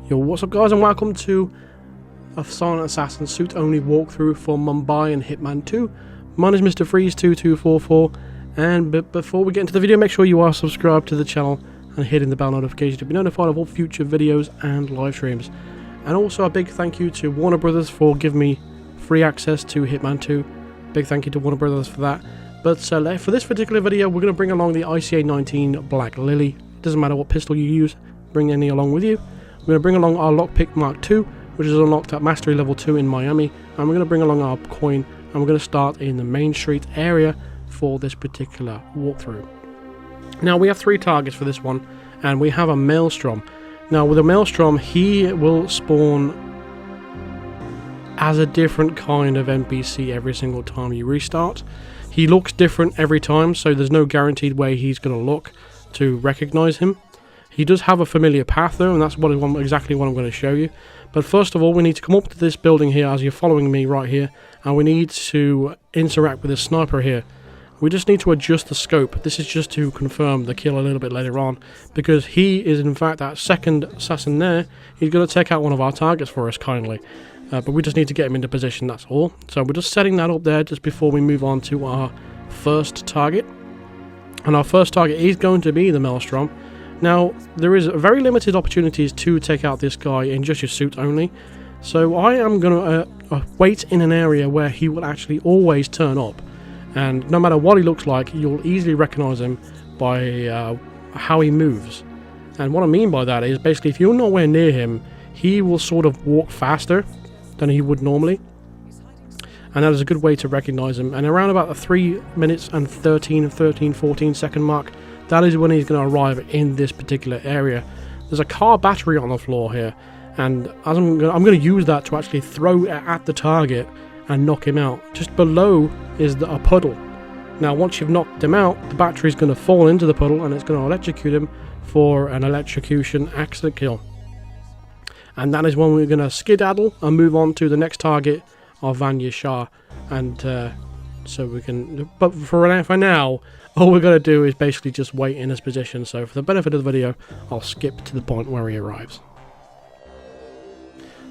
Yo, what's up guys, and welcome to a Silent Assassin suit only walkthrough for Mumbai and Hitman 2. My name is Mr. Freeze2244, and before we get into the video, make sure you are subscribed to the channel and hitting the bell notification to be notified of all future videos and live streams. And also a big thank you to Warner Brothers for giving me free access to Hitman 2. Big thank you to Warner Brothers for that. But for this particular video, we're going to bring along the ICA-19 Black Lily. It doesn't matter what pistol you use, bring any along with you. We're going to bring along our Lockpick Mark II, which is unlocked at Mastery Level 2 in Miami. And we're going to bring along our coin, and we're going to start in the Main Street area for this particular walkthrough. Now, we have 3 targets for this one, and we have a Maelstrom. Now, with a Maelstrom, he will spawn as a different kind of NPC every single time you restart. He looks different every time, so there's no guaranteed way he's going to look to recognize him. He does have a familiar path though, and that's exactly what I'm going to show you. But first of all, we need to come up to this building here as you're following me right here, and we need to interact with this sniper here. We just need to adjust the scope. This is just to confirm the kill a little bit later on, because he is in fact that second assassin there. He's going to take out one of our targets for us kindly. But we just need to get him into position, that's all. So we're just setting that up there just before we move on to our first target. And our first target is going to be the Maelstrom. Now, there is very limited opportunities to take out this guy in just your suit only. So I am going to wait in an area where he will actually always turn up. And no matter what he looks like, you'll easily recognize him by how he moves. And what I mean by that is basically if you're nowhere near him, he will sort of walk faster than he would normally. And that is a good way to recognize him. And around about the 3 minutes and 14 second mark, that is when he's going to arrive in this particular area. There's a car battery on the floor here, and as I'm going to use that to actually throw it at the target and knock him out. Just below is a puddle. Now once you've knocked him out, the battery is going to fall into the puddle and it's going to electrocute him for an electrocution accident kill. And that is when we're going to skedaddle and move on to the next target of Vanya Shah. And so we can, but for now, all we're going to do is basically just wait in his position. So for the benefit of the video, I'll skip to the point where he arrives.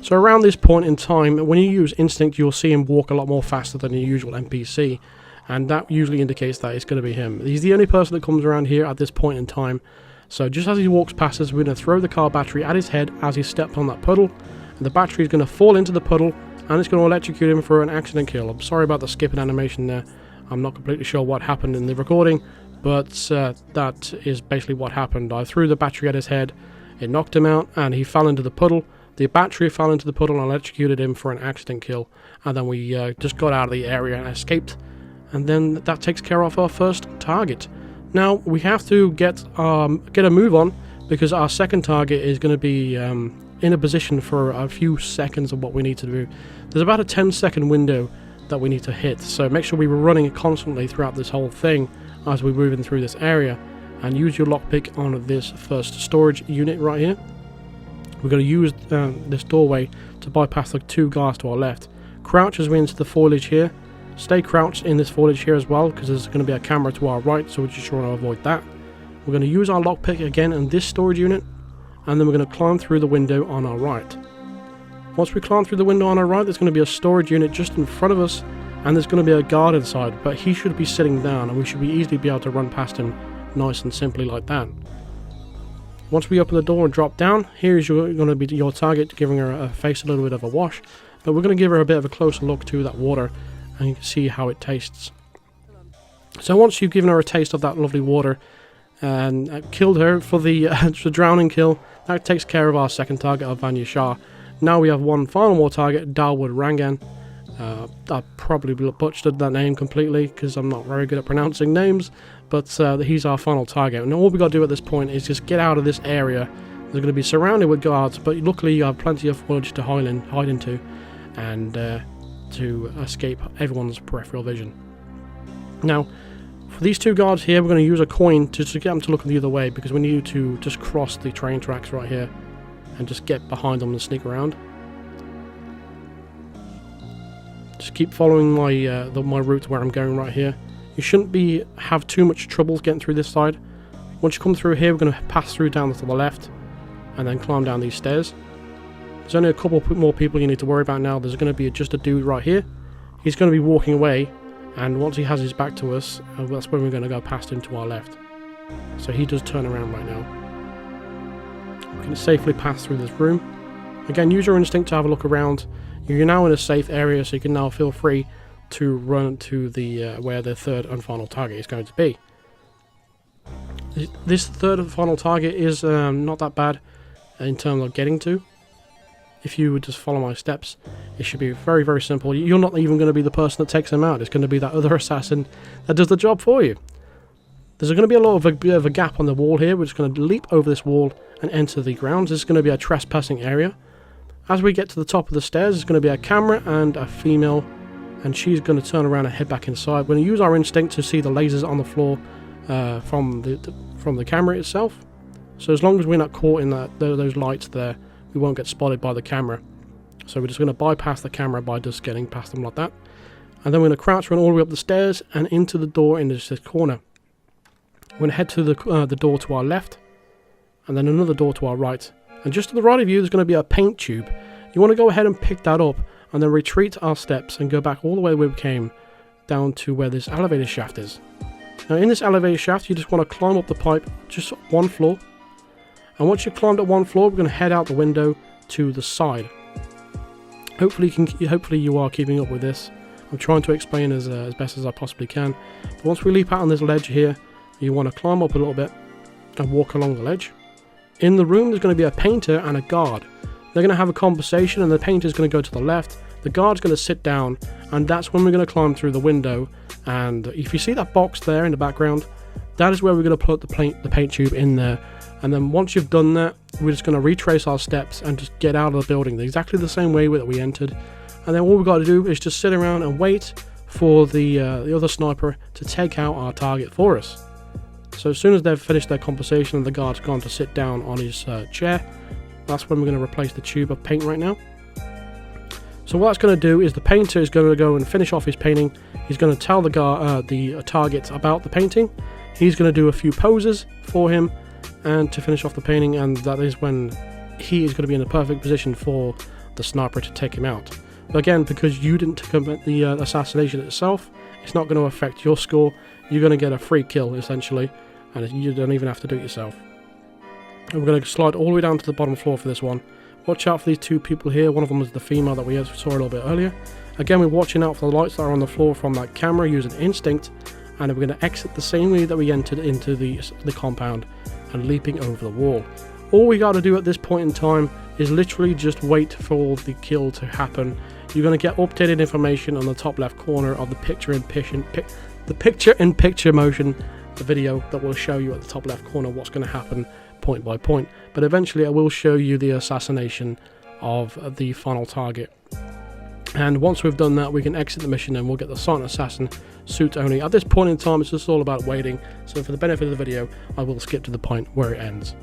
So around this point in time, when you use Instinct, you'll see him walk a lot more faster than your usual NPC. And that usually indicates that it's going to be him. He's the only person that comes around here at this point in time. So just as he walks past us, we're going to throw the car battery at his head as he steps on that puddle. And the battery is going to fall into the puddle, and it's going to electrocute him for an accident kill. I'm sorry about the skipping animation there. I'm not completely sure what happened in the recording, but that is basically what happened. I threw the battery at his head, it knocked him out, and he fell into the puddle. The battery fell into the puddle and electrocuted him for an accident kill. And then we just got out of the area and escaped. And then that takes care of our first target. Now we have to get a move on, because our second target is going to be in a position for a few seconds of what we need to do. There's about a 10-second window that we need to hit, so make sure we were running it constantly throughout this whole thing as we're moving through this area. And use your lockpick on this first storage unit right here. We're going to use this doorway to bypass the 2 guards to our left. Crouch as we enter the foliage here. Stay crouched in this foliage here as well, because there's going to be a camera to our right, so we're just trying to avoid that. We're going to use our lockpick again in this storage unit, and then we're going to climb through the window on our right. Once we climb through the window on our right, there's going to be a storage unit just in front of us, and there's going to be a guard inside, but he should be sitting down, and we should easily be able to run past him nice and simply like that. Once we open the door and drop down, here is going to be your target, giving her a face a little bit of a wash, but we're going to give her a bit of a closer look to that water, and you can see how it tastes. So once you've given her a taste of that lovely water and killed her for the drowning kill, that takes care of our second target of Vanya Shah. Now we have one final more target, Dawood Rangan. I probably butchered that name completely because I'm not very good at pronouncing names, but he's our final target. And all we've got to do at this point is just get out of this area. They're going to be surrounded with guards, but luckily you have plenty of foliage to hide into and to escape everyone's peripheral vision. Now, for these 2 guards here, we're going to use a coin to get them to look the other way, because we need to just cross the train tracks right here and just get behind them and sneak around. Just keep following my route where I'm going right here. You shouldn't have too much trouble getting through this side. Once you come through here, we're going to pass through down to the left and then climb down these stairs. There's only a couple more people you need to worry about now. There's going to be just a dude right here. He's going to be walking away, and once he has his back to us, that's when we're going to go past him to our left. So he does turn around right now. We can safely pass through this room. Again, use your instinct to have a look around. You're now in a safe area, so you can now feel free to run to the where the third and final target is going to be. This third and final target is not that bad in terms of getting to. If you would just follow my steps, it should be very, very simple. You're not even going to be the person that takes him out. It's going to be that other assassin that does the job for you. There's going to be a bit of a gap on the wall here. We're just going to leap over this wall and enter the grounds. This is going to be a trespassing area. As we get to the top of the stairs, there's going to be a camera and a female, and she's going to turn around and head back inside. We're going to use our instinct to see the lasers on the floor from the camera itself. So as long as we're not caught in those lights there, we won't get spotted by the camera. So we're just going to bypass the camera by just getting past them like that. And then we're going to crouch run all the way up the stairs and into the door in this corner. We're going to head to the door to our left, and then another door to our right. And just to the right of you, there's going to be a paint tube. You want to go ahead and pick that up, and then retreat our steps and go back all the way where we came, down to where this elevator shaft is. Now in this elevator shaft, you just want to climb up the pipe just one floor. And once you've climbed up one floor, we're going to head out the window to the side. Hopefully you are keeping up with this. I'm trying to explain as best as I possibly can. But once we leap out on this ledge here, you want to climb up a little bit and walk along the ledge. In the room, there's going to be a painter and a guard. They're going to have a conversation, and the painter's going to go to the left. The guard's going to sit down, and that's when we're going to climb through the window. And if you see that box there in the background, that is where we're going to put the paint tube in there. And then once you've done that, we're just going to retrace our steps and just get out of the building exactly the same way that we entered. And then all we've got to do is just sit around and wait for the other sniper to take out our target for us. So as soon as they've finished their conversation and the guard's gone to sit down on his chair, that's when we're going to replace the tube of paint right now. So what that's going to do is the painter is going to go and finish off his painting. He's going to tell the target about the painting. He's going to do a few poses for him and to finish off the painting, and that is when he is going to be in the perfect position for the sniper to take him out. But again, because you didn't commit the assassination itself, it's not going to affect your score. You're going to get a free kill essentially, and you don't even have to do it yourself. And we're going to slide all the way down to the bottom floor for this one. Watch out for these two people here. One of them is the female that we saw a little bit earlier. Again, we're watching out for the lights that are on the floor from that camera using instinct, and we're going to exit the same way that we entered into the compound and leaping over the wall. All we got to do at this point in time is literally just wait for the kill to happen. You're going to get updated information on the top left corner of the picture-in-picture motion, the video that will show you at the top left corner what's going to happen point by point. But eventually I will show you the assassination of the final target. And once we've done that, we can exit the mission and we'll get the silent assassin suit only. At this point in time, it's just all about waiting. So for the benefit of the video, I will skip to the point where it ends.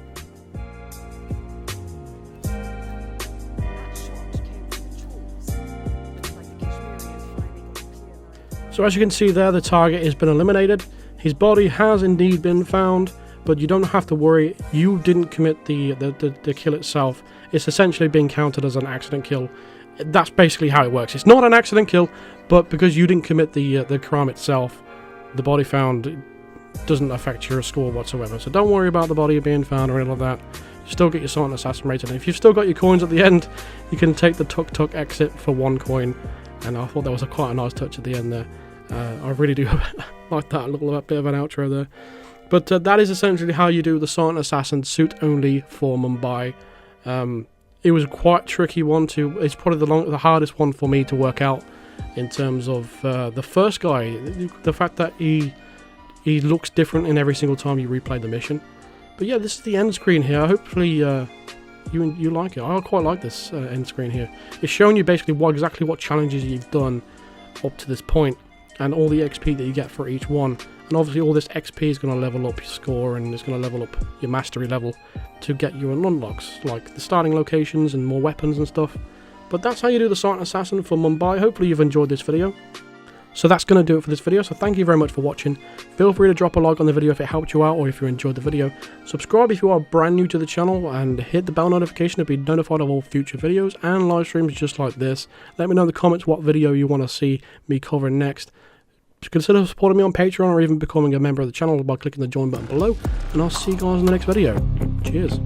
So as you can see there, the target has been eliminated. His body has indeed been found, but you don't have to worry. You didn't commit the kill itself. It's essentially being counted as an accident kill. That's basically how it works. It's not an accident kill, but because you didn't commit the crime itself, the body found doesn't affect your score whatsoever. So don't worry about the body being found or anything like that. You still get your silent assassin rating. And if you've still got your coins at the end, you can take the tuk-tuk exit for 1 coin. And I thought that was quite a nice touch at the end there. I really do like that little bit of an outro there. But that is essentially how you do the silent assassin suit only for Mumbai. It was quite a tricky one to. It's probably the hardest one for me to work out in terms of the first guy. The fact that he looks different in every single time you replay the mission. But yeah, this is the end screen here. Hopefully you like it. I quite like this end screen here. It's showing you basically exactly what challenges you've done up to this point, and all the XP that you get for each one. And obviously all this XP is going to level up your score, and it's going to level up your mastery level to get you unlocks, like the starting locations and more weapons and stuff. But that's how you do the silent assassin for Mumbai. Hopefully you've enjoyed this video. So that's going to do it for this video, so thank you very much for watching. Feel free to drop a like on the video if it helped you out or if you enjoyed the video. Subscribe if you are brand new to the channel and hit the bell notification to be notified of all future videos and live streams just like this. Let me know in the comments what video you want to see me cover next. Consider supporting me on Patreon or even becoming a member of the channel by clicking the join button below, and I'll see you guys in the next video. Cheers.